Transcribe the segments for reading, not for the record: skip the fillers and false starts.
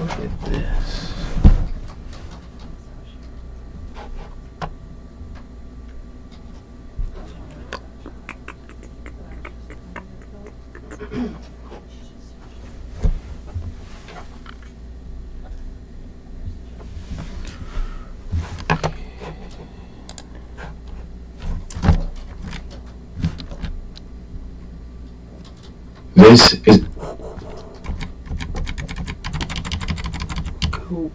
look at this. This is Cool.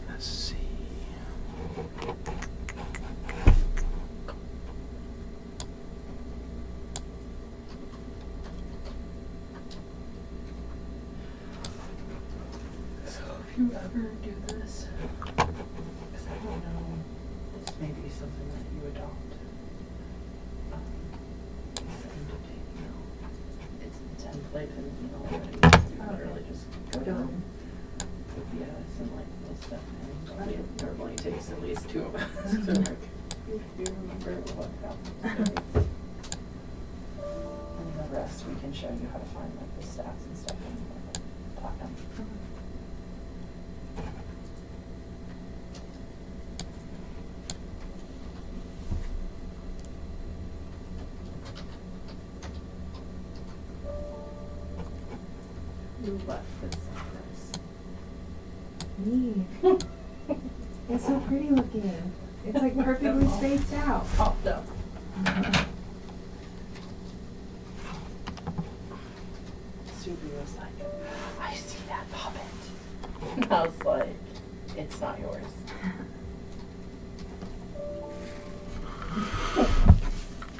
Let's see. So if you ever do this, because I don't know, this may be something that you adopt. It's a template and already you literally just go down yes and like little stuff and it normally takes at least 2 of us. So like, do you remember what happened? And the rest we can show you how to find like the stats and stuff in the platinum. You left this surface. Me. It's so pretty looking. It's like perfectly spaced out. Popped up. Subi was like, I see that puppet. And I was like, it's not yours.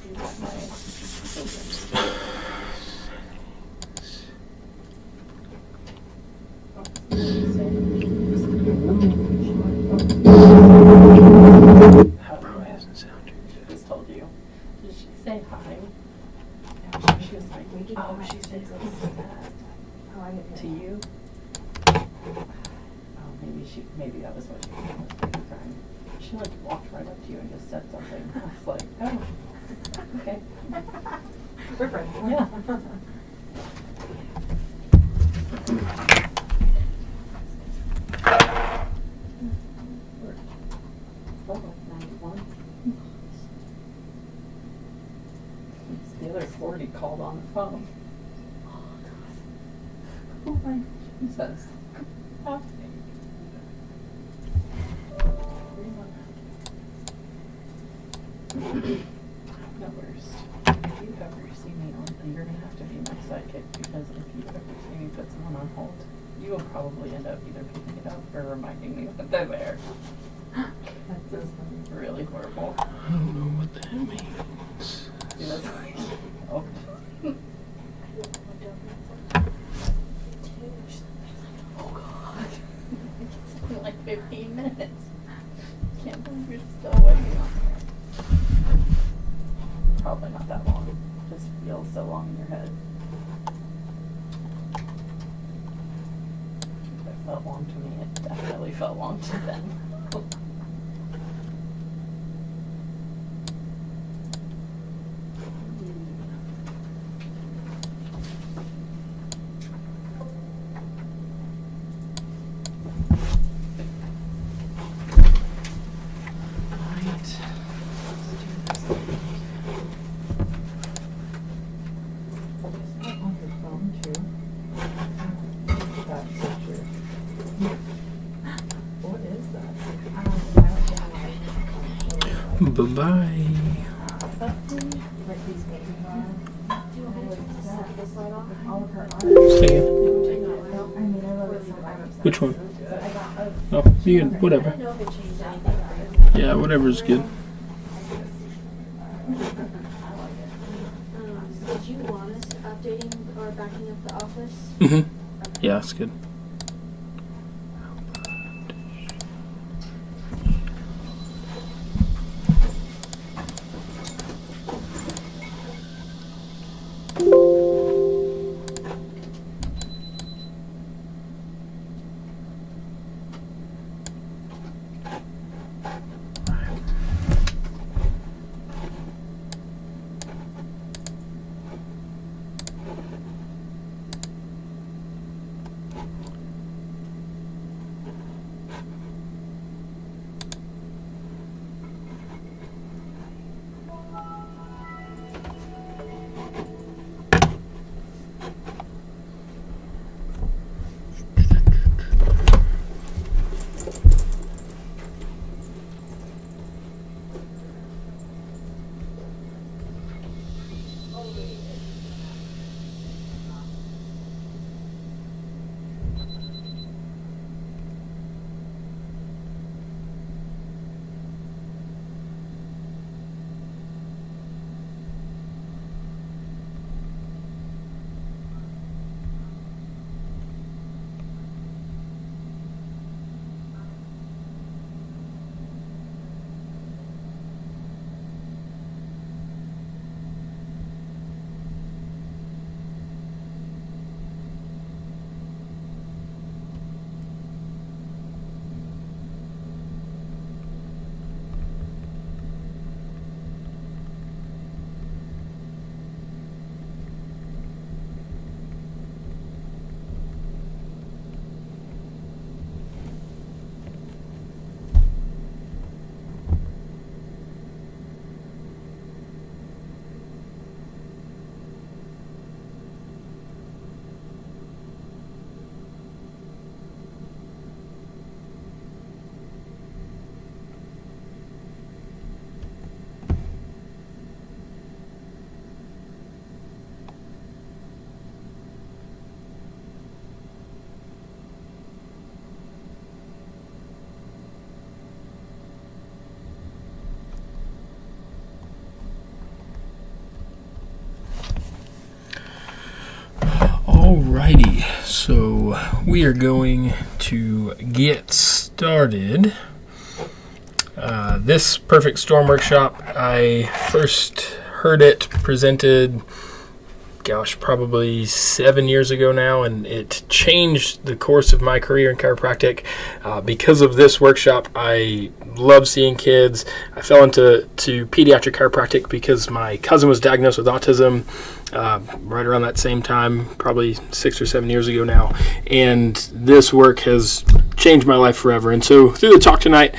You got my children. Probably doesn't sound too She good. just told you. Did she say hi? She was like, oh, she said that Oh, I didn't to hear you. Oh, maybe that was what she was maybe crying. She like walked right up to you and just said something. I was like, oh, okay. that. We're friends. Yeah. Oh, 91. The other 40 called on the phone. Oh my Jesus. The worst. If you ever see me on, you're gonna have to be my sidekick because if you ever see me put someone on hold, you will probably end up either picking it up or reminding me that they're there. That's so funny. Really horrible. I don't know what that means. See, that's like, oh. Oh God. It's been like 15 minutes. Can't believe you're still waiting on there. Probably not that long. Just feels so long in your head. If it felt long to me, it definitely felt long to them. Bye-bye. Say it. Which one? Oh, you can, whatever. Yeah, whatever's good. Did you want us updating or backing up the office? Mm-hmm. Yeah, that's good. Alrighty, so we are going to get started. This Perfect Storm workshop, I first heard it presented, probably 7 years ago now, and it changed the course of my career in chiropractic. Because of this workshop, I love seeing kids. I fell into pediatric chiropractic because my cousin was diagnosed with autism right around that same time, probably 6 or 7 years ago now, and this work has changed my life forever. And so through the talk tonight,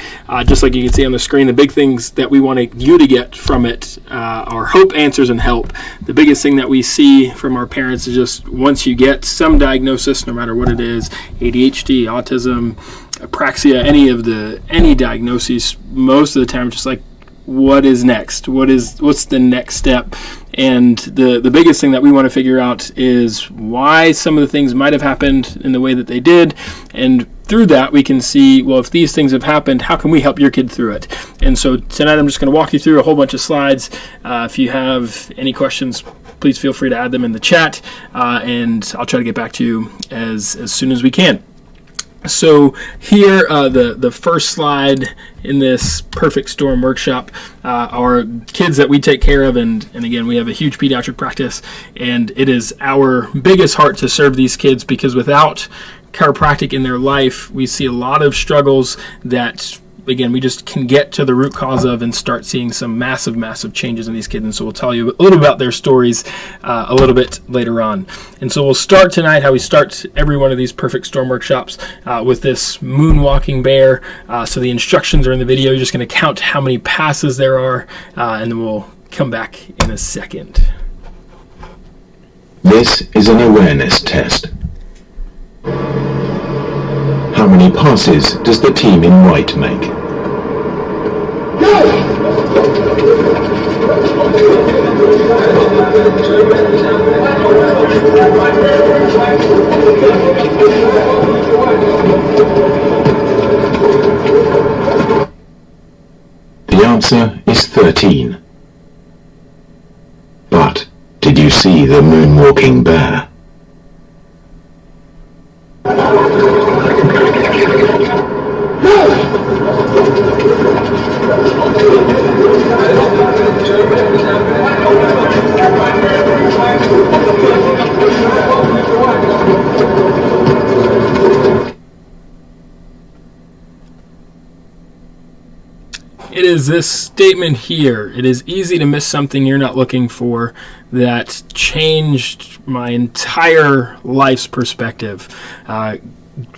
just like you can see on the screen, the big things that we want you to get from it are hope, answers, and help. The biggest thing that we see from our parents is just once you get some diagnosis, no matter what it is, ADHD, autism, apraxia, any diagnoses, most of the time it's just like, what is next? What's the next step? And the biggest thing that we want to figure out is why some of the things might have happened in the way that they did, and through that we can see, well, if these things have happened, how can we help your kid through it? And so tonight I'm just going to walk you through a whole bunch of slides. If you have any questions, please feel free to add them in the chat, and I'll try to get back to you as soon as we can. So here, the first slide in this Perfect Storm workshop are kids that we take care of, and again, we have a huge pediatric practice, and it is our biggest heart to serve these kids, because without chiropractic in their life, we see a lot of struggles that, again, we just can get to the root cause of and start seeing some massive changes in these kids. And so we'll tell you a little about their stories a little bit later on. And so we'll start tonight, how we start every one of these Perfect Storm workshops, with this moonwalking bear. So the instructions are in the video. You're just going to count how many passes there are, and then we'll come back in a second. This is an awareness test. How many passes does the team in white make? Go! The answer is 13. But did you see the moonwalking bear? It is this statement here, "It is easy to miss something you're not looking for," that changed my entire life's perspective.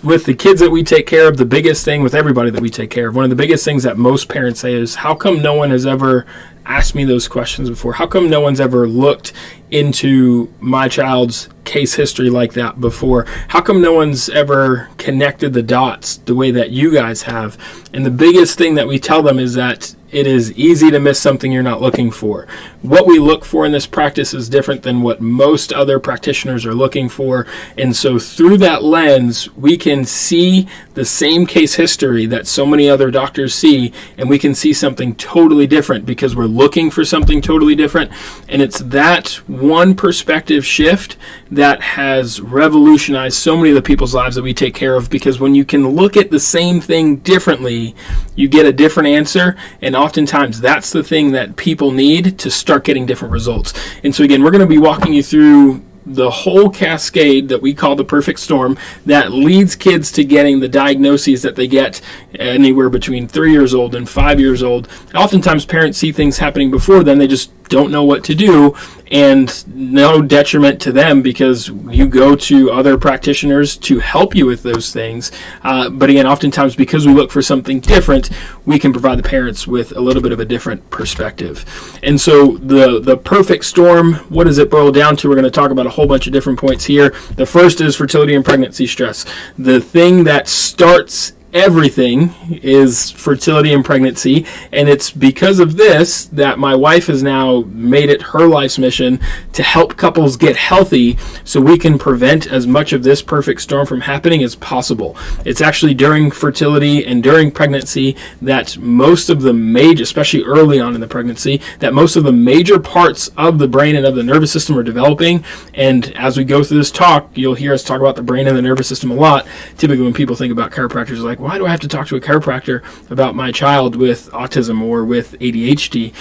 With the kids that we take care of, the biggest thing with everybody that we take care of, one of the biggest things that most parents say is, how come no one has ever asked me those questions before? How come no one's ever looked into my child's case history like that before? How come no one's ever connected the dots the way that you guys have? And the biggest thing that we tell them is that it is easy to miss something you're not looking for. What we look for in this practice is different than what most other practitioners are looking for. And so through that lens, we can see the same case history that so many other doctors see, and we can see something totally different because we're looking for something totally different. And it's that one perspective shift that has revolutionized so many of the people's lives that we take care of, because when you can look at the same thing differently, you get a different answer, and oftentimes that's the thing that people need to start getting different results. And so again, we're going to be walking you through the whole cascade that we call the perfect storm that leads kids to getting the diagnoses that they get anywhere between 3 years old and 5 years old. Oftentimes parents see things happening before then, they just don't know what to do, and no detriment to them because you go to other practitioners to help you with those things. But again, oftentimes because we look for something different, we can provide the parents with a little bit of a different perspective. And so the perfect storm, what does it boil down to? We're going to talk about a whole bunch of different points here. The first is fertility and pregnancy stress. The thing that starts everything is fertility and pregnancy, and it's because of this that my wife has now made it her life's mission to help couples get healthy so we can prevent as much of this perfect storm from happening as possible. It's actually during fertility and during pregnancy that most of the major, especially early on in the pregnancy, that most of the major parts of the brain and of the nervous system are developing. And as we go through this talk, you'll hear us talk about the brain and the nervous system a lot. Typically when people think about chiropractors, like, why do I have to talk to a chiropractor about my child with autism or with ADHD?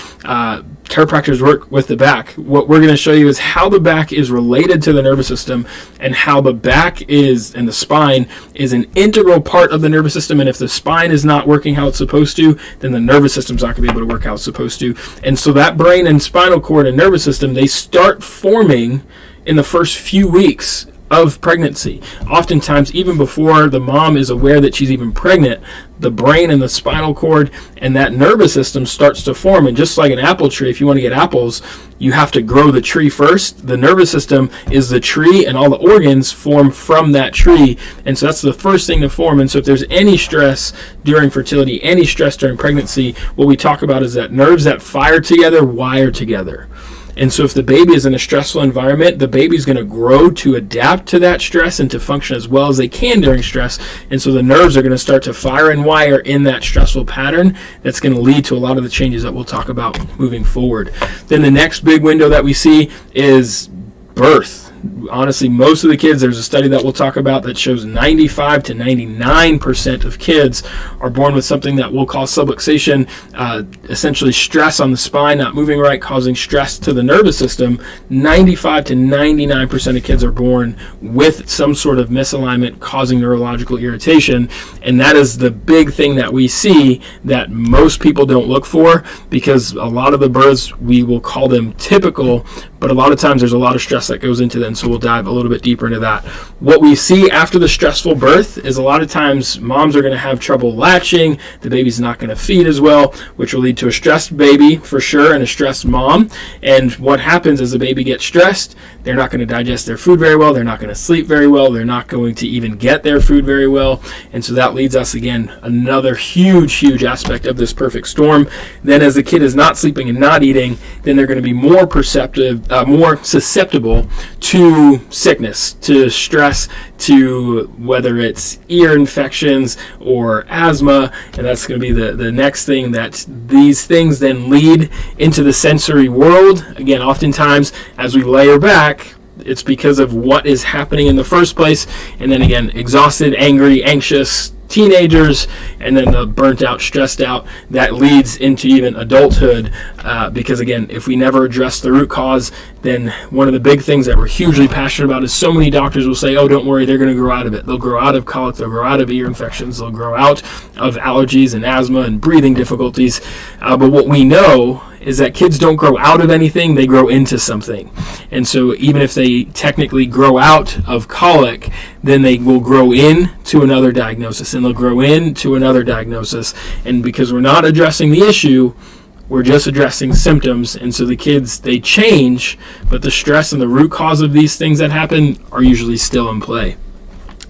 Chiropractors work with the back. What we're going to show you is how the back is related to the nervous system, and how the back is, and the spine is, an integral part of the nervous system. And if the spine is not working how it's supposed to, then the nervous system's not going to be able to work how it's supposed to. And so that brain and spinal cord and nervous system, they start forming in the first few weeks of pregnancy. Oftentimes, even before the mom is aware that she's even pregnant, the brain and the spinal cord and that nervous system starts to form. And just like an apple tree, if you want to get apples, you have to grow the tree first. The nervous system is the tree, and all the organs form from that tree. And so that's the first thing to form. And so if there's any stress during fertility, any stress during pregnancy, what we talk about is that nerves that fire together wire together. And so if the baby is in a stressful environment, the baby's going to grow to adapt to that stress and to function as well as they can during stress. And so the nerves are going to start to fire and wire in that stressful pattern. That's going to lead to a lot of the changes that we'll talk about moving forward. Then the next big window that we see is birth. Honestly, most of the kids, there's a study that we'll talk about that shows 95 to 99% of kids are born with something that we'll call subluxation, essentially stress on the spine not moving right, causing stress to the nervous system. 95 to 99% of kids are born with some sort of misalignment causing neurological irritation. And that is the big thing that we see that most people don't look for, because a lot of the births, we will call them typical, but a lot of times there's a lot of stress that goes into that and so we'll dive a little bit deeper into that. What we see after the stressful birth is a lot of times moms are going to have trouble latching, the baby's not going to feed as well, which will lead to a stressed baby for sure and a stressed mom. And what happens is the baby gets stressed, they're not going to digest their food very well, they're not going to sleep very well, they're not going to even get their food very well, and so that leads us again, another huge aspect of this perfect storm. Then as the kid is not sleeping and not eating, then they're going to be more susceptible to sickness, to stress, to whether it's ear infections or asthma, and that's going to be the next thing, that these things then lead into the sensory world. Again, oftentimes as we layer back, it's because of what is happening in the first place, and then again, exhausted, angry, anxious teenagers, and then the burnt out, stressed out, that leads into even adulthood, because again, if we never address the root cause, then one of the big things that we're hugely passionate about is so many doctors will say, oh, don't worry, they're going to grow out of it. They'll grow out of colic, they'll grow out of ear infections, they'll grow out of allergies and asthma and breathing difficulties, but what we know is that kids don't grow out of anything, they grow into something. And so even if they technically grow out of colic, then they will grow into another diagnosis, and they'll grow into another diagnosis. And because we're not addressing the issue, we're just addressing symptoms. And so the kids, they change, but the stress and the root cause of these things that happen are usually still in play.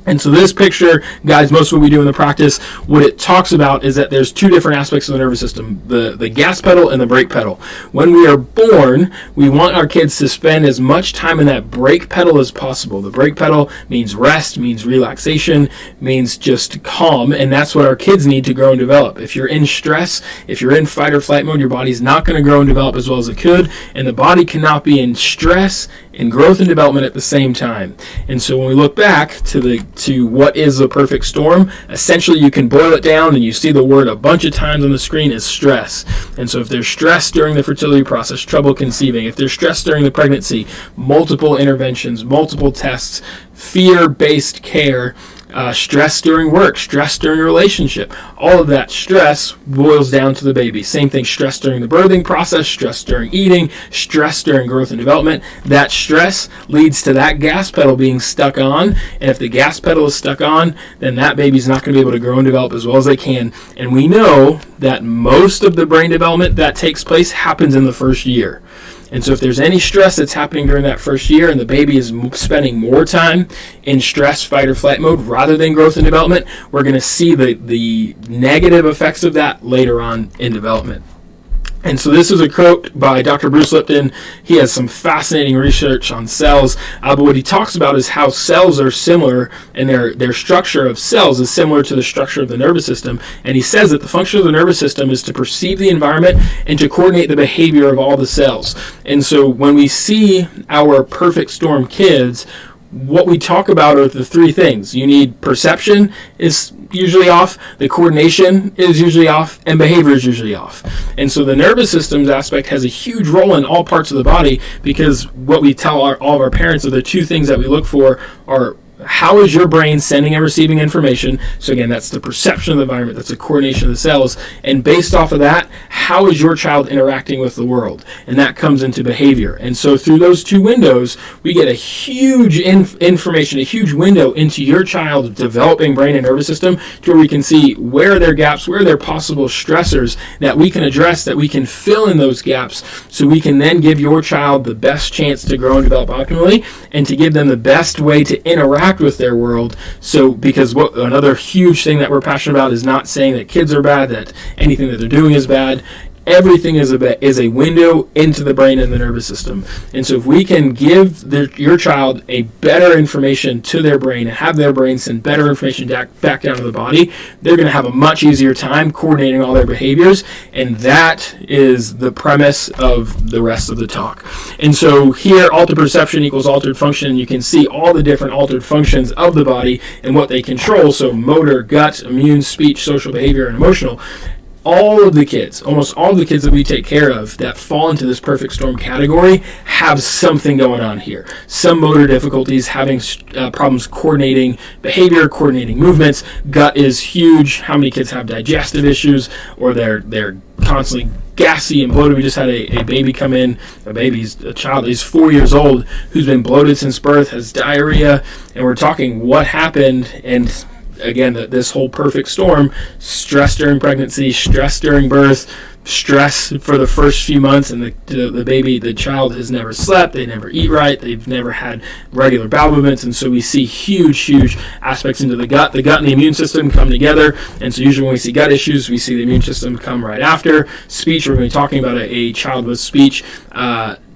And so this picture, guys, most of what we do in the practice, what it talks about is that there's two different aspects of the nervous system, the gas pedal and the brake pedal. When we are born, we want our kids to spend as much time in that brake pedal as possible. The brake pedal means rest, means relaxation, means just calm, and that's what our kids need to grow and develop. If you're in stress, if you're in fight or flight mode, your body's not going to grow and develop as well as it could, and the body cannot be in stress and growth and development at the same time. And so when we look back to what is the perfect storm, essentially you can boil it down, and you see the word a bunch of times on the screen is stress. And so if there's stress during the fertility process, trouble conceiving, if there's stress during the pregnancy, multiple interventions, multiple tests, fear-based care, stress during work, stress during a relationship, all of that stress boils down to the baby. Same thing, stress during the birthing process, stress during eating, stress during growth and development. That stress leads to that gas pedal being stuck on, and if the gas pedal is stuck on, then that baby's not going to be able to grow and develop as well as they can. And we know that most of the brain development that takes place happens in the first year. And so if there's any stress that's happening during that first year, and the baby is spending more time in stress, fight, or flight mode rather than growth and development, we're going to see the negative effects of that later on in development. And so this is a quote by Dr. Bruce Lipton. He has some fascinating research on cells, but what he talks about is how cells are similar, and their structure of cells is similar to the structure of the nervous system. And he says that the function of the nervous system is to perceive the environment and to coordinate the behavior of all the cells. And so when we see our perfect storm kids, what we talk about are the three things. You need perception is usually off, the coordination is usually off, and behavior is usually off. And so the nervous systems aspect has a huge role in all parts of the body, because what we tell all of our parents are the two things that we look for are, how is your brain sending and receiving information? So again, that's the perception of the environment, that's the coordination of the cells, and based off of that, how is your child interacting with the world? And that comes into behavior. And so through those two windows, we get a huge information, a huge window into your child's developing brain and nervous system, to where we can see where are their gaps, where are their possible stressors that we can address, that we can fill in those gaps, so we can then give your child the best chance to grow and develop optimally, and to give them the best way to interact with their world. So because another huge thing that we're passionate about is not saying that kids are bad, that anything that they're doing is bad. Everything is a window into the brain and the nervous system. And so if we can give your child a better information to their brain, and have their brain send better information back down to the body, they're going to have a much easier time coordinating all their behaviors. And that is the premise of the rest of the talk. And so here, altered perception equals altered function. And you can see all the different altered functions of the body and what they control. So motor, gut, immune, speech, social behavior, and emotional. All of the kids, almost all of the kids that we take care of that fall into this perfect storm category have something going on here. Some motor difficulties, having problems coordinating behavior, coordinating movements. Gut is huge. How many kids have digestive issues, or they're constantly gassy and bloated. We just had a baby come in, a child, he's 4 years old, who's been bloated since birth, has diarrhea, and we're talking what happened. And again, this whole perfect storm: stress during pregnancy, stress during birth, stress for the first few months, and the child has never slept, they never eat right, they've never had regular bowel movements, and so we see huge aspects into the gut. The gut and the immune system come together, and so usually when we see gut issues, we see the immune system come right after. Speech, we're going to be talking about a child with speech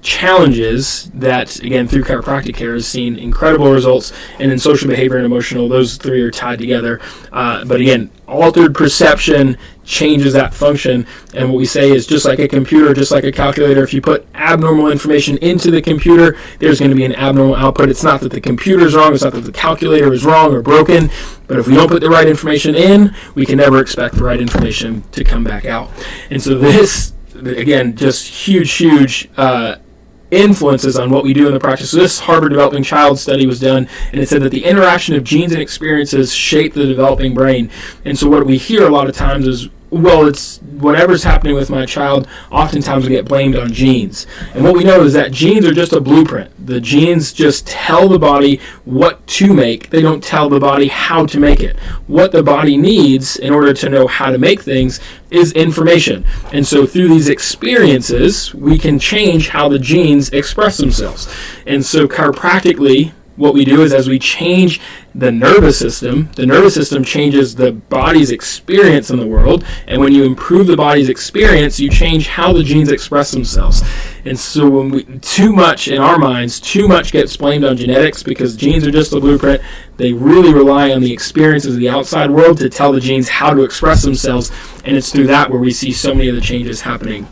challenges that, again, through chiropractic care has seen incredible results, and in social behavior and emotional, those three are tied together. But again, altered perception changes that function, and what we say is, just like a computer, just like a calculator, if you put abnormal information into the computer, there's going to be an abnormal output. It's not that the computer is wrong, it's not that the calculator is wrong or broken, but if we don't put the right information in, we can never expect the right information to come back out. And so this, again, just huge influences on what we do in the practice. So this Harvard Developing Child study was done, and it said that the interaction of genes and experiences shape the developing brain. And so what we hear a lot of times is, well, it's whatever's happening with my child, oftentimes we get blamed on genes. And what we know is that genes are just a blueprint. The genes just tell the body what to make. They don't tell the body how to make it. What the body needs in order to know how to make things is information. And so through these experiences, we can change how the genes express themselves. And so chiropractically, what we do is, as we change the nervous system changes the body's experience in the world, and when you improve the body's experience, you change how the genes express themselves. And so when too much gets blamed on genetics, because genes are just a blueprint. They really rely on the experiences of the outside world to tell the genes how to express themselves, and it's through that where we see so many of the changes happening.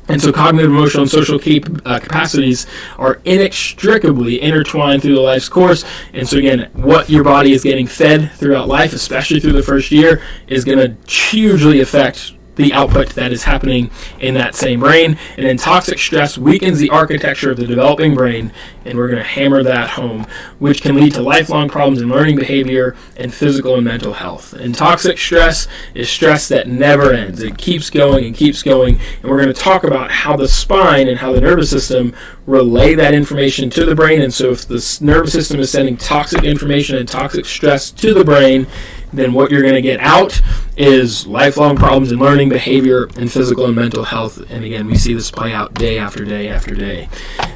And so cognitive, emotional, and social capacities are inextricably intertwined through the life's course. And so again, what your body is getting fed throughout life, especially through the first year, is going to hugely affect the output that is happening in that same brain. And then toxic stress weakens the architecture of the developing brain, and we're going to hammer that home, which can lead to lifelong problems in learning behavior and physical and mental health. And toxic stress is stress that never ends. It keeps going and keeps going, and we're going to talk about how the spine and how the nervous system relay that information to the brain. And so if the nervous system is sending toxic information and toxic stress to the brain, then what you're going to get out is lifelong problems in learning, behavior, and physical and mental health. And again, we see this play out day after day after day.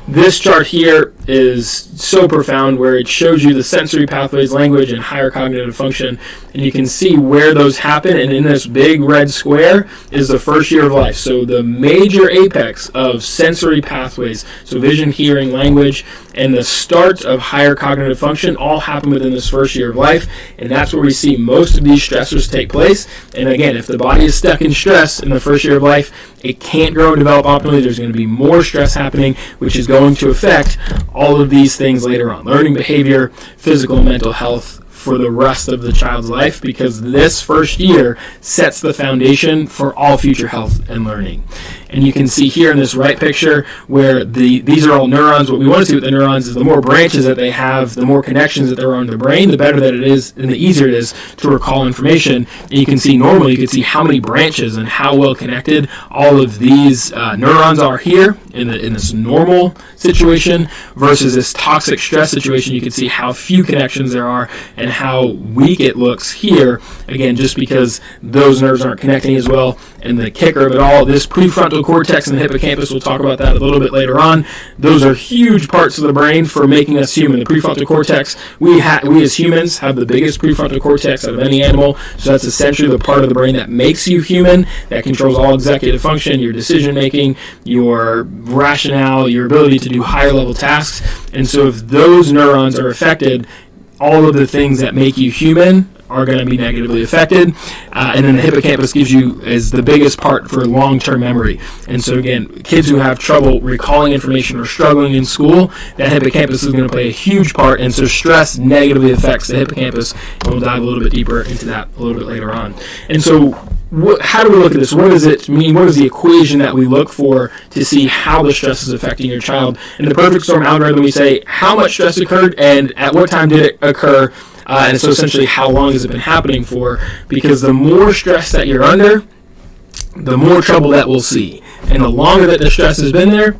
This chart here is so profound, where it shows you the sensory pathways, language, and higher cognitive function, and you can see where those happen. And in this big red square is the first year of life. So the major apex of sensory pathways, so vision, hearing, language, and the start of higher cognitive function all happen within this first year of life, and that's where we see most of these stressors take place. And again, if the body is stuck in stress in the first year of life, it can't grow and develop optimally. There's going to be more stress happening, which is going to affect all of these things later on: learning, behavior, physical and mental health, for the rest of the child's life, because this first year sets the foundation for all future health and learning. And you can see here in this right picture where these are all neurons. What we want to see with the neurons is the more branches that they have, the more connections that there are in the brain, the better that it is and the easier it is to recall information. And you can see normally, you can see how many branches and how well connected all of these neurons are here in this normal situation versus this toxic stress situation. You can see how few connections there are and how weak it looks here, again, just because those nerves aren't connecting as well. And the kicker of it all, this prefrontal cortex and the hippocampus, we'll talk about that a little bit later on. Those are huge parts of the brain for making us human. The prefrontal cortex, we as humans have the biggest prefrontal cortex out of any animal, so that's essentially the part of the brain that makes you human, that controls all executive function, your decision making, your rationale, your ability to do higher level tasks. And so if those neurons are affected, all of the things that make you human are going to be negatively affected. And then the hippocampus is the biggest part for long-term memory. And so again, kids who have trouble recalling information or struggling in school, that hippocampus is going to play a huge part. And so stress negatively affects the hippocampus. And we'll dive a little bit deeper into that a little bit later on. And so how do we look at this? What does it mean? What is the equation that we look for to see how the stress is affecting your child? In the perfect storm algorithm, we say how much stress occurred and at what time did it occur. And so essentially, how long has it been happening for? Because the more stress that you're under, the more trouble that we'll see. And the longer that the stress has been there,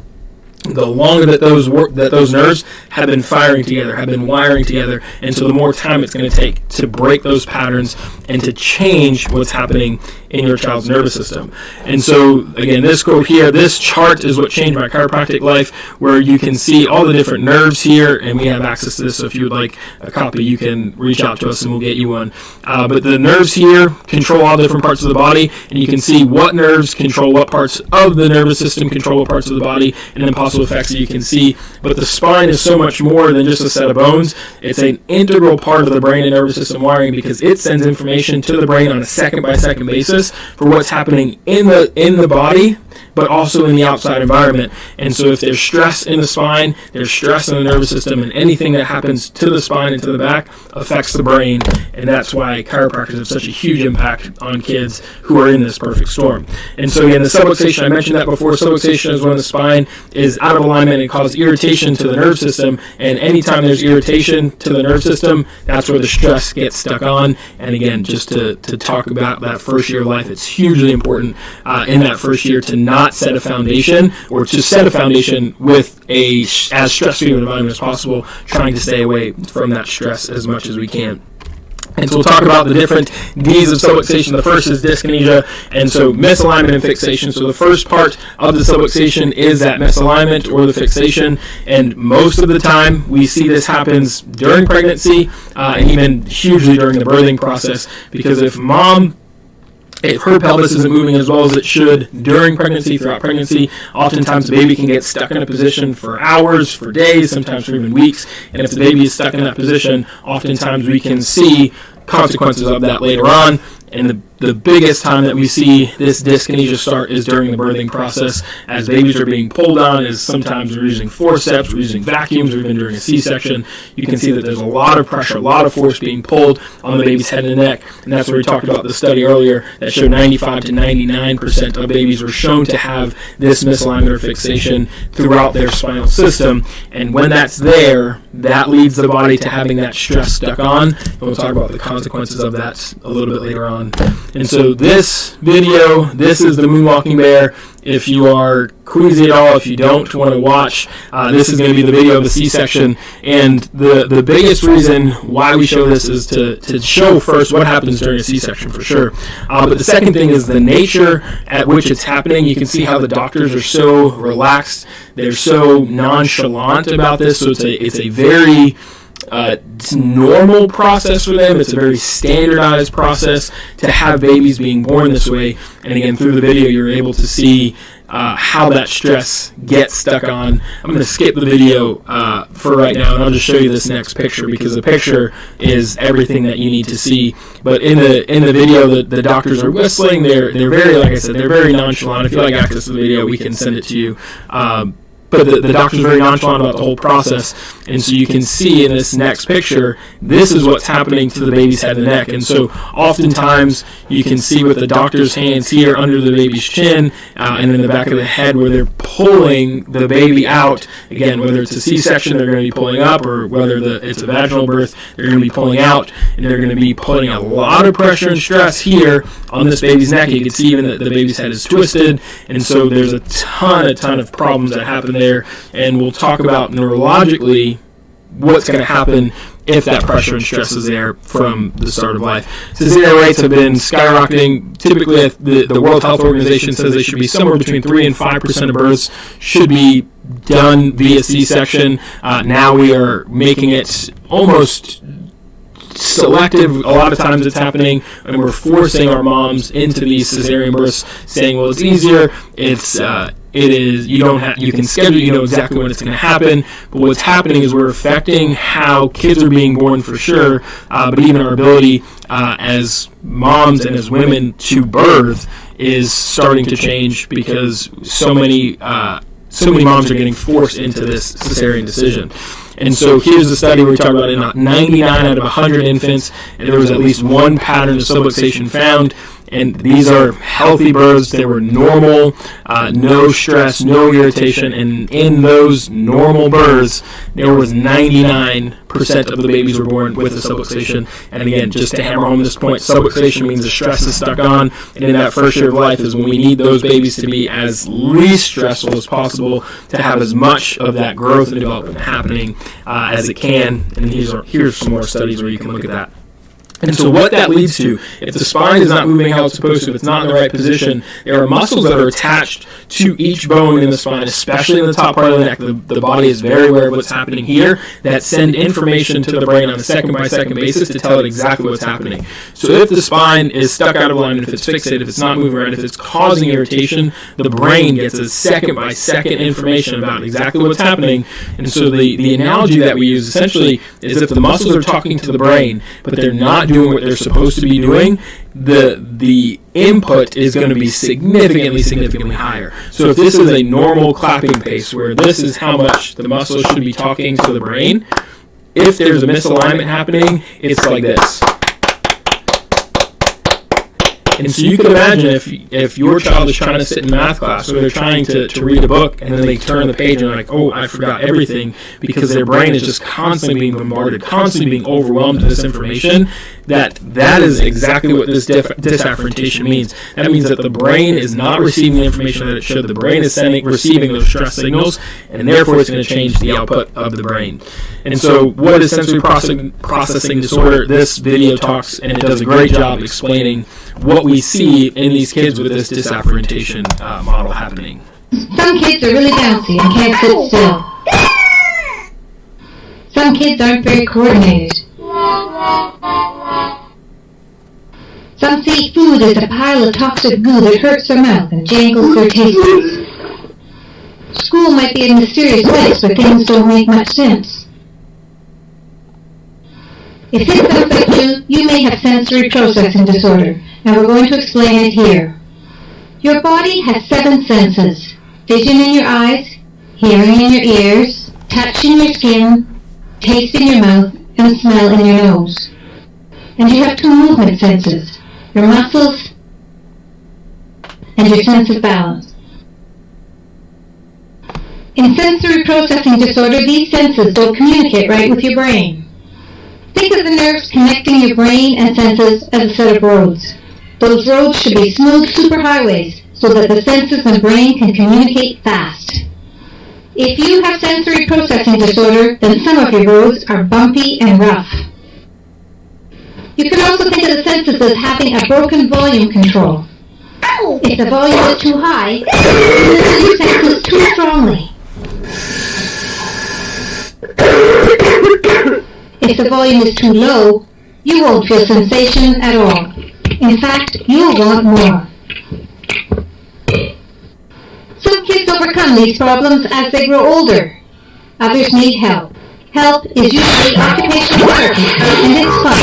the longer that those nerves have been firing together, have been wiring together, and so the more time it's going to take to break those patterns and to change what's happening in your child's nervous system. And so, again, this quote here, this chart is what changed my chiropractic life, where you can see all the different nerves here, and we have access to this, so if you would like a copy, you can reach out to us and we'll get you one. But the nerves here control all different parts of the body, and you can see what nerves control what parts of the nervous system, control what parts of the body, and then possible effects that you can see. But the spine is so much more than just a set of bones. It's an integral part of the brain and nervous system wiring, because it sends information to the brain on a second-by-second basis for what's happening in the body, but also in the outside environment. And so if there's stress in the spine, there's stress in the nervous system, and anything that happens to the spine and to the back affects the brain. And that's why chiropractors have such a huge impact on kids who are in this perfect storm. And so again, the subluxation, I mentioned that before. Subluxation is when the spine is out of alignment and causes irritation to the nerve system. And anytime there's irritation to the nerve system, that's where the stress gets stuck on. And again, just to talk about that first year of life, it's hugely important in that first year to not set a foundation, or to set a foundation with as stress-free environment as possible, trying to stay away from that stress as much as we can. And so we'll talk about the different D's of subluxation. The first is dyskinesia, and so misalignment and fixation. So the first part of the subluxation is that misalignment or the fixation, and most of the time we see this happens during pregnancy and even hugely during the birthing process, because if her pelvis isn't moving as well as it should during pregnancy, throughout pregnancy, oftentimes the baby can get stuck in a position for hours, for days, sometimes for even weeks. And if the baby is stuck in that position, oftentimes we can see consequences of that later on. And the biggest time that we see this dyskinesia start is during the birthing process, as babies are being pulled on, as sometimes we're using forceps, we're using vacuums, or even during a C-section. You can see that there's a lot of pressure, a lot of force being pulled on the baby's head and neck. And that's where we talked about the study earlier that showed 95 to 99% of babies were shown to have this misalignment or fixation throughout their spinal system. And when that's there, that leads the body to having that stress stuck on. And we'll talk about the consequences of that a little bit later on. And so this video, this is the moonwalking bear. If you are queasy at all, if you don't want to watch, this is going to be the video of the C-section. And the biggest reason why we show this is to show first what happens during a C-section, for sure. But the second thing is the nature at which it's happening. You can see how the doctors are so relaxed. They're so nonchalant about this. So it's a very it's normal process for them. It's a very standardized process to have babies being born this way. And again, through the video, you're able to see how that stress gets stuck on. I'm going to skip the video for right now, and I'll just show you this next picture, because the picture is everything that you need to see. But in the video, the doctors are whistling. They're very, like I said, they're very nonchalant. If you like access to the video, we can send it to you. But the doctor's very nonchalant about the whole process. And so you can see in this next picture, this is what's happening to the baby's head and neck. And so oftentimes you can see with the doctor's hands here under the baby's chin and in the back of the head, where they're pulling the baby out. Again, whether it's a C-section, they're going to be pulling up, or whether it's a vaginal birth, they're going to be pulling out. And they're going to be putting a lot of pressure and stress here on this baby's neck. You can see even that the baby's head is twisted. And so there's a ton of problems that happen there, and we'll talk about neurologically what's going to happen if that pressure and stress is there from the start of life. Cesarean rates have been skyrocketing. Typically, the World Health Organization says they should be somewhere between 3 and 5% of births should be done via C-section. Now we are making it almost selective. A lot of times it's happening, and we're forcing our moms into these cesarean births, saying, well, it's easier, you can schedule, you know exactly when it's going to happen. But what's happening is we're affecting how kids are being born, for sure, but even our ability as moms and as women to birth is starting to change, because so many moms are getting forced into this cesarean decision. And so here's the study where we talk about in 99 out of 100 infants, and there was at least one pattern of subluxation found. And these are healthy births. They were normal, no stress, no irritation. And in those normal births, there was 99% of the babies were born with a subluxation. And again, just to hammer home this point, subluxation means the stress is stuck on. And in that first year of life is when we need those babies to be as least stressful as possible, to have as much of that growth and development happening as it can. And here's some more studies where you can look at that. And so what that leads to, if the spine is not moving how it's supposed to, if it's not in the right position, there are muscles that are attached to each bone in the spine, especially in the top part of the neck. The body is very aware of what's happening here, that send information to the brain on a second-by-second basis to tell it exactly what's happening. So if the spine is stuck out of alignment, if it's fixated, if it's not moving right, if it's causing irritation, the brain gets a second-by-second information about exactly what's happening. And so the analogy that we use essentially is if the muscles are talking to the brain, but they're not doing what they're supposed to be doing, the input is going to be significantly higher. So if this is a normal clapping pace where this is how much the muscles should be talking to the brain, if there's a misalignment happening, it's like this. And so you can imagine if your child is trying to sit in math class, or they're trying to read a book, and then they turn the page and they're like, oh, I forgot everything, because their brain is just constantly being bombarded, constantly being overwhelmed with this information, that is exactly what this disafferentation means. That means that the brain is not receiving the information that it should. The brain is receiving those stress signals, and therefore it's going to change the output of the brain. And so what is sensory processing disorder? This video talks, and it does a great job explaining what we see in these kids with this disafferentation model happening. Some kids are really bouncy and can't sit still. Some kids aren't very coordinated. Some see food as a pile of toxic goo that hurts their mouth and jangles their taste buds. School might be a mysterious place where things don't make much sense. If this sounds like you may have sensory processing disorder, and we're going to explain it here. Your body has 7 senses: vision in your eyes, hearing in your ears, touch in your skin, taste in your mouth, and smell in your nose. And you have 2 movement senses: your muscles and your sense of balance. In sensory processing disorder, these senses don't communicate right with your brain. Think of the nerves connecting your brain and senses as a set of roads. Those roads should be smooth superhighways so that the senses and brain can communicate fast. If you have sensory processing disorder, then some of your roads are bumpy and rough. You can also think of the senses as having a broken volume control. If the volume is too high, you listen your senses too strongly. If the volume is too low, you won't feel sensation at all. In fact, you'll want more. Some kids overcome these problems as they grow older. Others need help. Help is usually occupational therapy, and it's fun.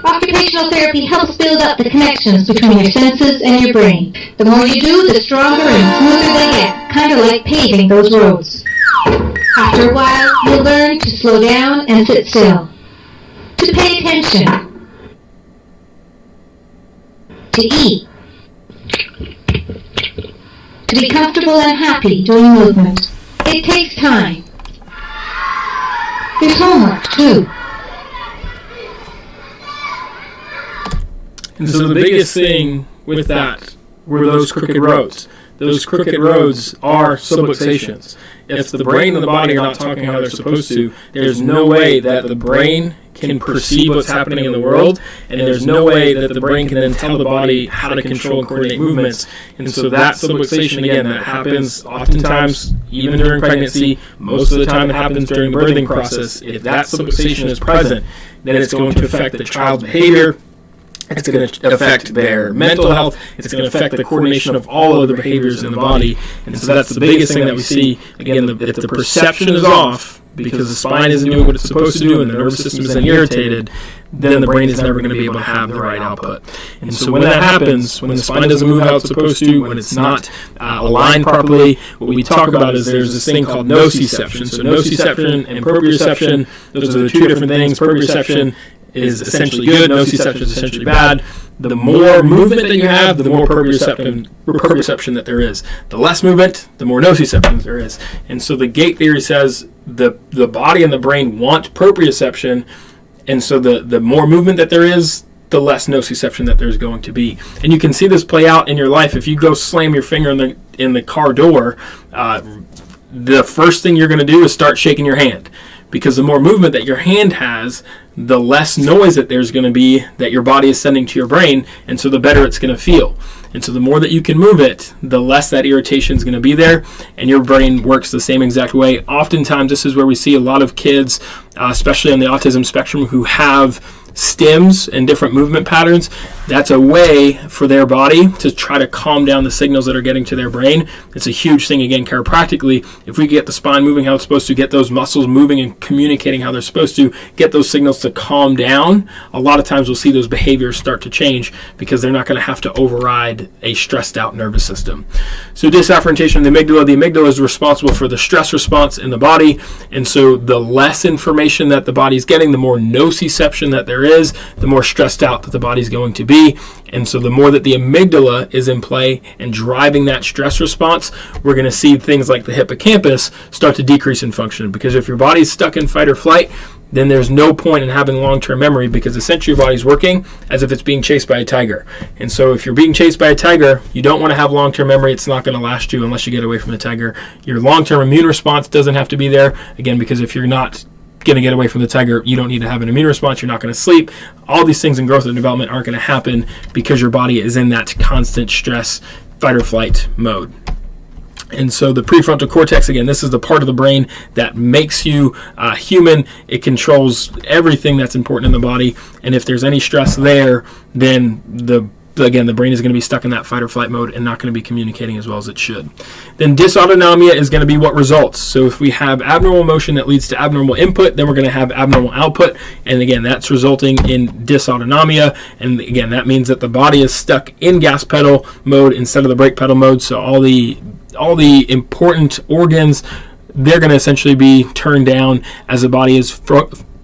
Occupational therapy helps build up the connections between your senses and your brain. The more you do, the stronger and smoother they get, kind of like paving those roads. After a while, you'll learn to slow down and sit still, to pay attention, to eat, to be comfortable and happy doing movement. It takes time. There's homework, too. And so the biggest thing with that were those crooked roads. Those crooked roads are subluxations. If the brain and the body are not talking how they're supposed to, there's no way that the brain can perceive what's happening in the world, and there's no way that the brain can then tell the body how to control and coordinate movements. And so that subluxation, again, that happens oftentimes even during pregnancy. Most of the time it happens during the birthing process. If that subluxation is present, then it's going to affect the child's behavior. It's going to affect their mental health. It's going to affect the coordination of all other behaviors in the body. And so that's the biggest thing that we see. Again, if the perception is off, because the spine isn't doing what it's supposed to do and the nervous system is then irritated, then the brain is never going to be able to have the right output. And so when that happens, when the spine doesn't move how it's supposed to, when it's not aligned properly, what we talk about is there's this thing called nociception. So nociception and proprioception, those are the two different things. Proprioception is essentially good, nociception is essentially bad. The more movement that you have, the more proprioception that there is. The less movement, the more nociception there is. And so the gate theory says the body and the brain want proprioception, and so the more movement that there is, the less nociception that there's going to be. And you can see this play out in your life. If you go slam your finger in the car door, the first thing you're going to do is start shaking your hand. Because the more movement that your hand has, the less noise that there's going to be that your body is sending to your brain, and so the better it's going to feel. And so the more that you can move it, the less that irritation is going to be there, and your brain works the same exact way. Oftentimes, this is where we see a lot of kids, especially on the autism spectrum, who have stims and different movement patterns. That's a way for their body to try to calm down the signals that are getting to their brain. It's a huge thing, again, chiropractically. If we get the spine moving how it's supposed to, get those muscles moving and communicating how they're supposed to, get those signals to calm down, a lot of times we'll see those behaviors start to change because they're not going to have to override a stressed out nervous system. So disafferentation of the amygdala is responsible for the stress response in the body, and so the less information that the body's getting, the more nociception that there is, the more stressed out that the body's going to be. And so the more that the amygdala is in play and driving that stress response, we're going to see things like the hippocampus start to decrease in function. Because if your body's stuck in fight or flight, then there's no point in having long-term memory, because essentially your body's working as if it's being chased by a tiger. And so if you're being chased by a tiger, you don't want to have long-term memory. It's not going to last you unless you get away from the tiger. Your long-term immune response doesn't have to be there, again, because if you're not going to get away from the tiger, you don't need to have an immune response. You're not going to sleep. All these things in growth and development aren't going to happen because your body is in that constant stress, fight or flight mode. And so the prefrontal cortex, again, this is the part of the brain that makes you human. It controls everything that's important in the body. And if there's any stress there, then the brain is going to be stuck in that fight or flight mode and not going to be communicating as well as it should. Then dysautonomia is going to be what results. So if we have abnormal motion that leads to abnormal input, then we're going to have abnormal output. And again, that's resulting in dysautonomia. And again, that means that the body is stuck in gas pedal mode instead of the brake pedal mode. So all the important organs, they're going to essentially be turned down as the body is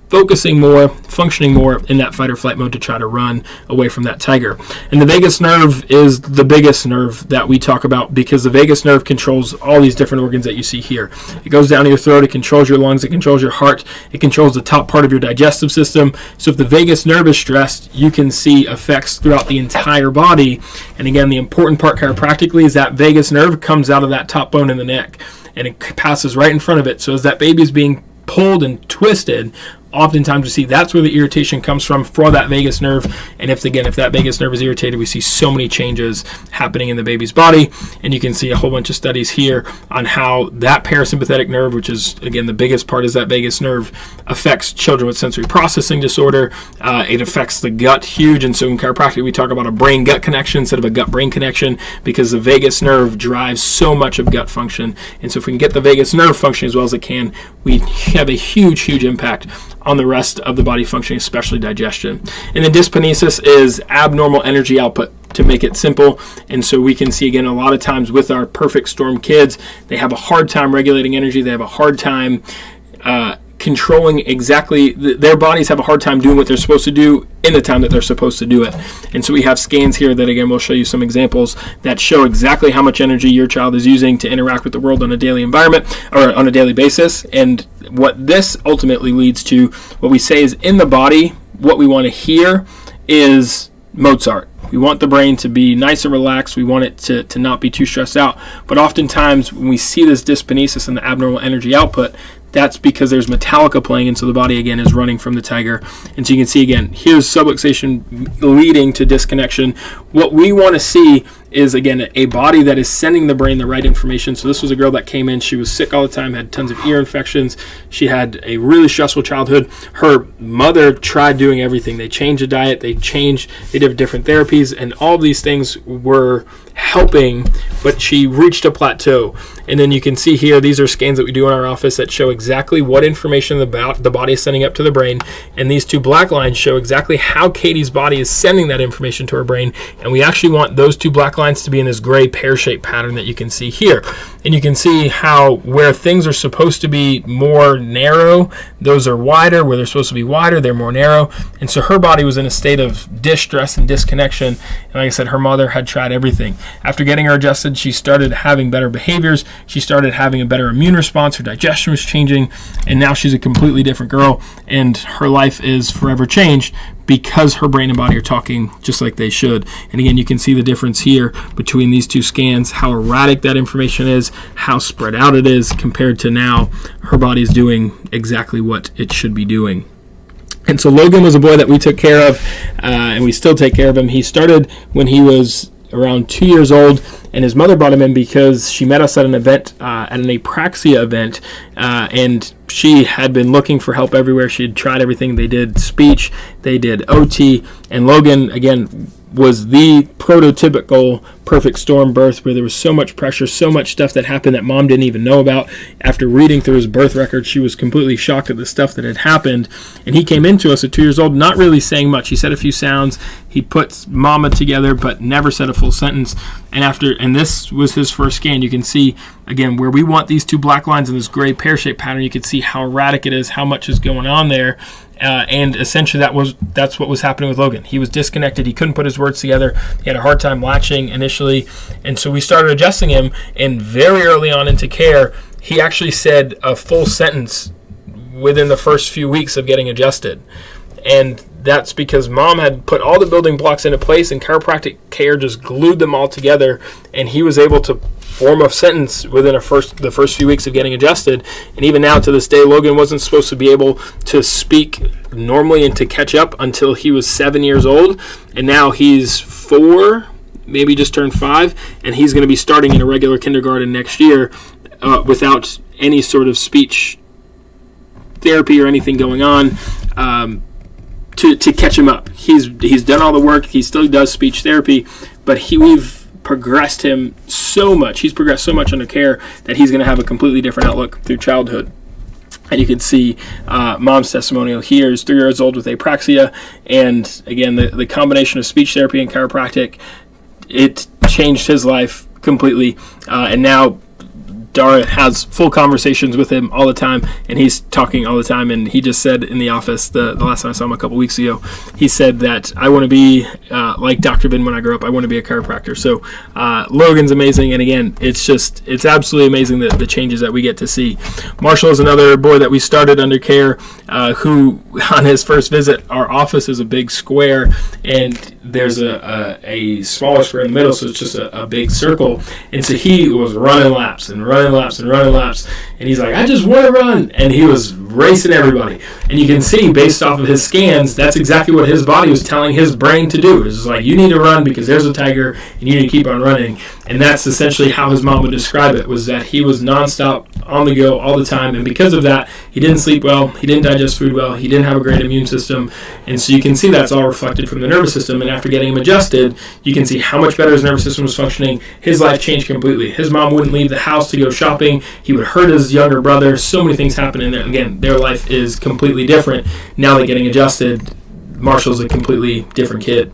focusing more, functioning more in that fight or flight mode to try to run away from that tiger. And the vagus nerve is the biggest nerve that we talk about, because the vagus nerve controls all these different organs that you see here. It goes down to your throat, it controls your lungs, it controls your heart, it controls the top part of your digestive system. So if the vagus nerve is stressed, you can see effects throughout the entire body. And again, the important part chiropractically is that vagus nerve comes out of that top bone in the neck, and it passes right in front of it. So as that baby is being pulled and twisted, oftentimes we see that's where the irritation comes from for that vagus nerve. And if that vagus nerve is irritated, we see so many changes happening in the baby's body. And you can see a whole bunch of studies here on how that parasympathetic nerve, which is, again, the biggest part is that vagus nerve, affects children with sensory processing disorder. It affects the gut huge. And so in chiropractic, we talk about a brain-gut connection instead of a gut-brain connection, because the vagus nerve drives so much of gut function. And so if we can get the vagus nerve functioning as well as it can, we have a huge, huge impact on the rest of the body functioning, especially digestion. And then dyskinesis is abnormal energy output, to make it simple. And so we can see, again, a lot of times with our perfect storm kids, they have a hard time regulating energy. They have a hard time controlling exactly, their bodies have a hard time doing what they're supposed to do in the time that they're supposed to do it. And so we have scans here that, again, we'll show you some examples that show exactly how much energy your child is using to interact with the world on a daily environment, or on a daily basis. And what this ultimately leads to, what we say is, in the body, what we want to hear is Mozart. We want the brain to be nice and relaxed. We want it to not be too stressed out. But oftentimes when we see this dyskinesis and the abnormal energy output, that's because there's Metallica playing, and so the body, again, is running from the tiger. And so you can see, again, here's subluxation leading to disconnection. What we want to see is, again, a body that is sending the brain the right information. So this was a girl that came in. She was sick all the time, had tons of ear infections. She had a really stressful childhood. Her mother tried doing everything. They changed the diet. They did different therapies, and all of these things were helping, but she reached a plateau. And then you can see here, these are scans that we do in our office that show exactly what information about the body is sending up to the brain. And these two black lines show exactly how Katie's body is sending that information to her brain. And we actually want those two black lines to be in this gray pear-shaped pattern that you can see here. And you can see how where things are supposed to be more narrow, those are wider. Where they're supposed to be wider, they're more narrow. And so her body was in a state of distress and disconnection. And like I said, her mother had tried everything. After getting her adjusted, she started having better behaviors. She started having a better immune response. Her digestion was changing. And now she's a completely different girl. And her life is forever changed because her brain and body are talking just like they should. And again, you can see the difference here between these two scans, how erratic that information is, how spread out it is compared to now her body is doing exactly what it should be doing. And so Logan was a boy that we took care of, and we still take care of him. He started when he was around 2 years old, and his mother brought him in because she met us at an event, at an apraxia event, and she had been looking for help everywhere. She had tried everything. They did speech, they did OT, and Logan, again, was the prototypical perfect storm birth where there was so much pressure, so much stuff that happened that mom didn't even know about. After reading through his birth record, she was completely shocked at the stuff that had happened. And he came into us at 2 years old, not really saying much. He said a few sounds. He put mama together, but never said a full sentence. And this was his first scan. You can see, again, where we want these two black lines in this gray pear-shaped pattern, you can see how erratic it is, how much is going on there. And essentially that's what was happening with Logan. He was disconnected. He couldn't put his words together. He had a hard time latching initially. And so we started adjusting him. And very early on into care, he actually said a full sentence within the first few weeks of getting adjusted. And that's because mom had put all the building blocks into place, and chiropractic care just glued them all together. And he was able to form a sentence within the first few weeks of getting adjusted. And even now, to this day, Logan wasn't supposed to be able to speak normally and to catch up until he was 7 years old. And now he's 4, maybe just turned 5, and he's going to be starting in a regular kindergarten next year without any sort of speech therapy or anything going on. To catch him up. He's done all the work. He still does speech therapy, but we've progressed him so much. He's progressed so much under care that he's going to have a completely different outlook through childhood. And you can see mom's testimonial here. He's 3 years old with apraxia, and again, the combination of speech therapy and chiropractic, it changed his life completely. And now Dara has full conversations with him all the time, and he's talking all the time. And he just said in the office, the last time I saw him a couple weeks ago, he said that I want to be like Dr. Bin when I grow up. I want to be a chiropractor. So Logan's amazing, and again, it's absolutely amazing the changes that we get to see. Marshall is another boy that we started under care, who on his first visit, our office is a big square, and there's a smaller square in the middle, so it's just a big circle. And so he was running laps, and he's like, I just want to run, and he was racing everybody. And you can see, based off of his scans, that's exactly what his body was telling his brain to do. It's like, you need to run because there's a tiger, and you need to keep on running. And that's essentially how his mom would describe it, was that he was nonstop on the go all the time, and because of that, he didn't sleep well, he didn't digest food well, he didn't have a great immune system. And so you can see that's all reflected from the nervous system. And after getting him adjusted, you can see how much better his nervous system was functioning. His life changed completely. His mom wouldn't leave the house to go shopping. He would hurt his younger brother. So many things happen in there. Again, their life is completely different. Now that getting adjusted, Marshall's a completely different kid.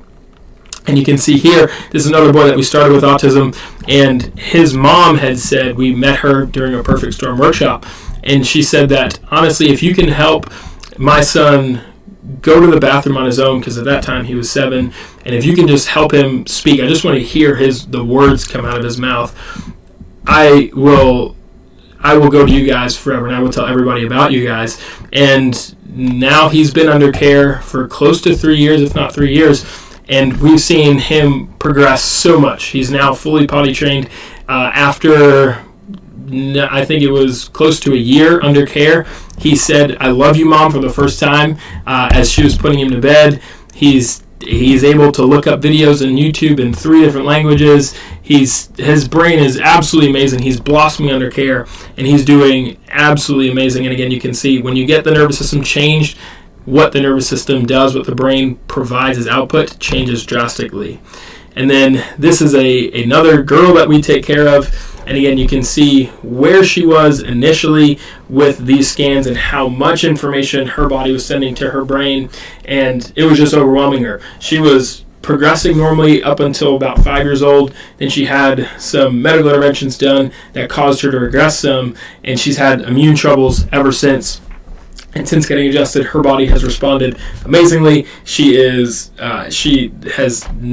And you can see here, this is another boy that we started with autism, and his mom had said, we met her during a Perfect Storm workshop, and she said that, honestly, if you can help my son go to the bathroom on his own, because at that time he was 7, and if you can just help him speak, I just want to hear the words come out of his mouth, I will go to you guys forever, and I will tell everybody about you guys. And now he's been under care for close to 3 years, if not 3 years, and we've seen him progress so much. He's now fully potty trained. After, I think it was close to a year under care, he said, I love you, Mom, for the first time as she was putting him to bed. He's able to look up videos on YouTube in 3 different languages. His brain is absolutely amazing. He's blossoming under care, and he's doing absolutely amazing. And again, you can see when you get the nervous system changed, what the nervous system does, what the brain provides as output, changes drastically. And then this is another girl that we take care of. And again, you can see where she was initially with these scans and how much information her body was sending to her brain. And it was just overwhelming her. She was progressing normally up until about 5 years old. Then she had some medical interventions done that caused her to regress some. And she's had immune troubles ever since. And since getting adjusted, her body has responded amazingly. She has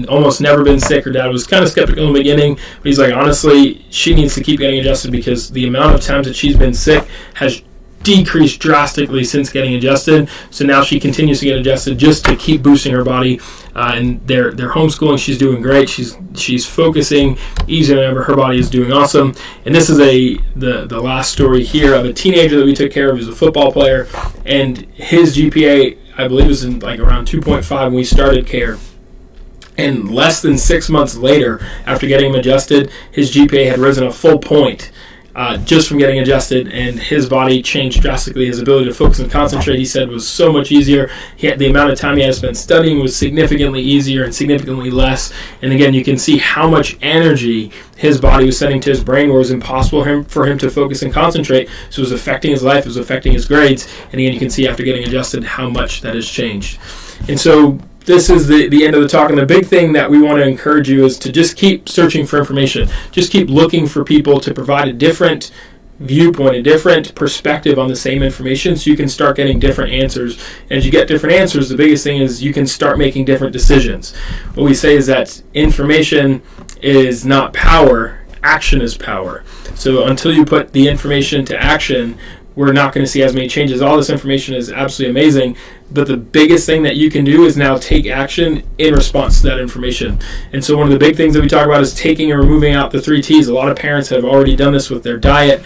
almost never been sick. Her dad was kind of skeptical in the beginning, but he's like, honestly, she needs to keep getting adjusted because the amount of times that she's been sick has decreased drastically since getting adjusted. So now she continues to get adjusted just to keep boosting her body. And they're homeschooling. She's doing great. She's focusing easier than ever. Her body is doing awesome. And this is the last story here of a teenager that we took care of. He was a football player, and his GPA, I believe, was in like around 2.5 when we started care. And less than 6 months later, after getting him adjusted, his GPA had risen a full point. Just from getting adjusted, and his body changed drastically. His ability to focus and concentrate, he said, was so much easier. The amount of time he had to spend studying was significantly easier and significantly less. And again, you can see how much energy his body was sending to his brain where it was impossible for him to focus and concentrate. So it was affecting his life, it was affecting his grades. And again, you can see after getting adjusted how much that has changed. And so this is the end of the talk, and the big thing that we want to encourage you is to just keep searching for information. Just keep looking for people to provide a different viewpoint, a different perspective on the same information, so you can start getting different answers. And as you get different answers, the biggest thing is you can start making different decisions. What we say is that information is not power, action is power. So until you put the information to action, we're not going to see as many changes. All this information is absolutely amazing, but the biggest thing that you can do is now take action in response to that information. And so one of the big things that we talk about is taking and removing out the 3 T's. A lot of parents have already done this with their diet,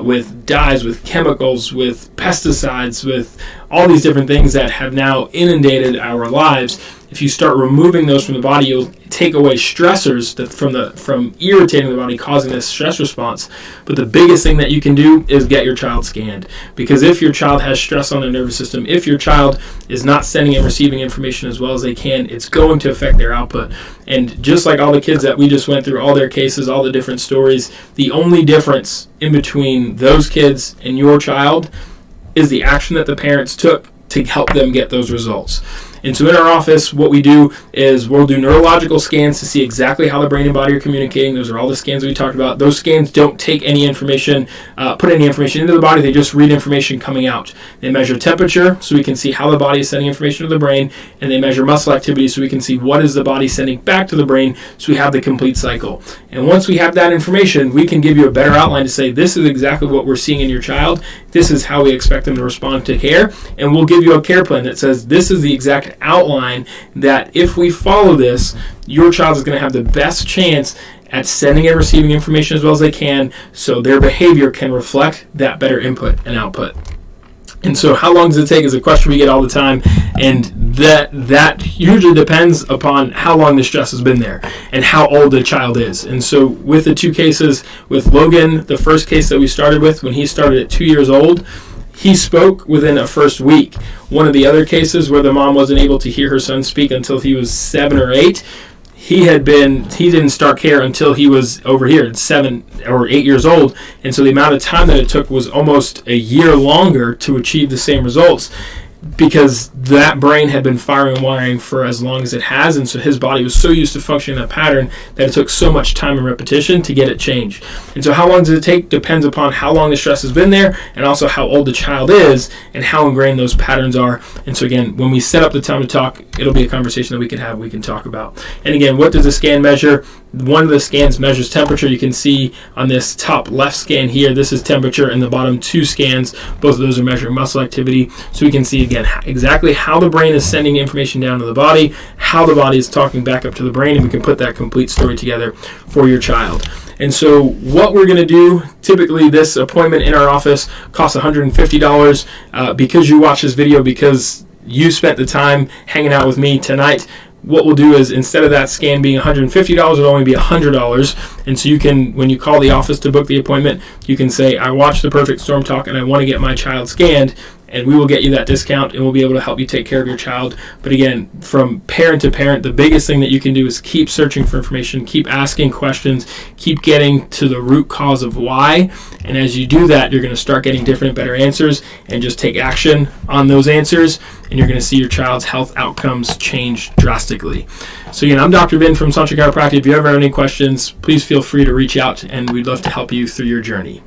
with dyes, with chemicals, with pesticides, with all these different things that have now inundated our lives. If you start removing those from the body, you'll take away stressors that from irritating the body, causing this stress response. But the biggest thing that you can do is get your child scanned. Because if your child has stress on their nervous system, if your child is not sending and receiving information as well as they can, it's going to affect their output. And just like all the kids that we just went through, all their cases, all the different stories, the only difference in between those kids and your child is the action that the parents took to help them get those results. And so in our office, what we do is we'll do neurological scans to see exactly how the brain and body are communicating. Those are all the scans we talked about. Those scans don't take any information, put any information into the body. They just read information coming out. They measure temperature so we can see how the body is sending information to the brain, and they measure muscle activity so we can see what is the body sending back to the brain, so we have the complete cycle. And once we have that information, we can give you a better outline to say, this is exactly what we're seeing in your child. This is how we expect them to respond to care. And we'll give you a care plan that says this is the exact outline that if we follow this, your child is going to have the best chance at sending and receiving information as well as they can, so their behavior can reflect that better input and output. And so how long does it take is a question we get all the time, and that usually depends upon how long the stress has been there and how old the child is. And so with the 2 cases, with Logan, the first case that we started with, when he started at 2 years old, he spoke within a first week. One of the other cases where the mom wasn't able to hear her son speak until he was 7 or 8, he didn't start care until he was over here at 7 or 8 years old. And so the amount of time that it took was almost a year longer to achieve the same results, because that brain had been firing and wiring for as long as it has, and so his body was so used to functioning in that pattern that it took so much time and repetition to get it changed. And so how long does it take depends upon how long the stress has been there, and also how old the child is and how ingrained those patterns are. And so again, when we set up the time to talk, it'll be a conversation that we can talk about. And again, what does the scan measure? One of the scans measures temperature. You can see on this top left scan here, this is temperature, and the bottom 2 scans, both of those are measuring muscle activity. So we can see again exactly how the brain is sending information down to the body, how the body is talking back up to the brain, and we can put that complete story together for your child. And so what we're going to do, typically this appointment in our office costs $150 because you watch this video, because you spent the time hanging out with me tonight. What we'll do is, instead of that scan being $150, it'll only be $100. And so you can, when you call the office to book the appointment, you can say, I watched the Perfect Storm Talk and I want to get my child scanned. and we will get you that discount, and we'll be able to help you take care of your child. But again, from parent to parent, the biggest thing that you can do is keep searching for information, keep asking questions, keep getting to the root cause of why. And as you do that, you're going to start getting different and better answers, and just take action on those answers, and you're going to see your child's health outcomes change drastically. So again, I'm Dr. Vin from Somatic Chiropractic. If you ever have any questions, please feel free to reach out, and we'd love to help you through your journey.